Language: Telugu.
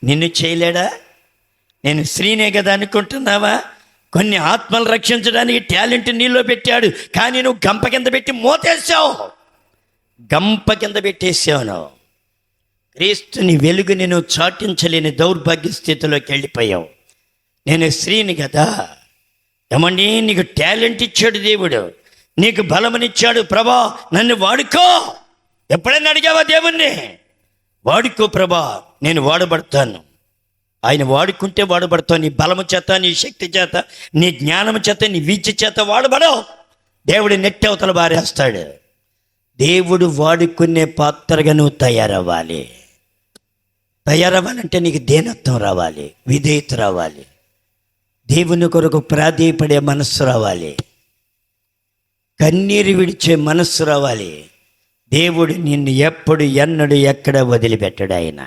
నిన్ను చేయలేడా? నేను స్త్రీనే కదా అనుకుంటున్నావా? కొన్ని ఆత్మలు రక్షించడానికి టాలెంట్ నీలో పెట్టాడు, కానీ నువ్వు గంప కింద పెట్టి మోతేసావు. గంప కింద పెట్టేసావు. నువ్వు క్రీస్తుని వెలుగుని నువ్వు చాటించలేని దౌర్భాగ్య స్థితిలోకి వెళ్ళిపోయావు. నేను స్త్రీని కదా, ఏమండి, నీకు టాలెంట్ ఇచ్చాడు దేవుడు, నీకు బలమనిచ్చాడు. ప్రభా నన్ను వాడుకో. ఎప్పుడైనా అడిగావా దేవుణ్ణి? వాడుకో ప్రభా, నేను వాడబడతాను. ఆయన వాడుకుంటే వాడబడతావు. నీ బలము చేత, నీ శక్తి చేత, నీ జ్ఞానము చేత, నీ విద్య చేత వాడబడవు. దేవుడు నెట్టి అవతల బారేస్తాడు. దేవుడు వాడుకునే పాత్రగా నువ్వు తయారవ్వాలి. తయారవ్వాలంటే నీకు దేనత్వం రావాలి, విధేయత రావాలి, దేవుని కొరకు ప్రాధేయపడే మనస్సు రావాలి, కన్నీరు విడిచే మనస్సు రావాలి. దేవుడు నిన్ను ఎప్పుడు ఎన్నడు ఎక్కడ వదిలిపెట్టాడు. ఆయన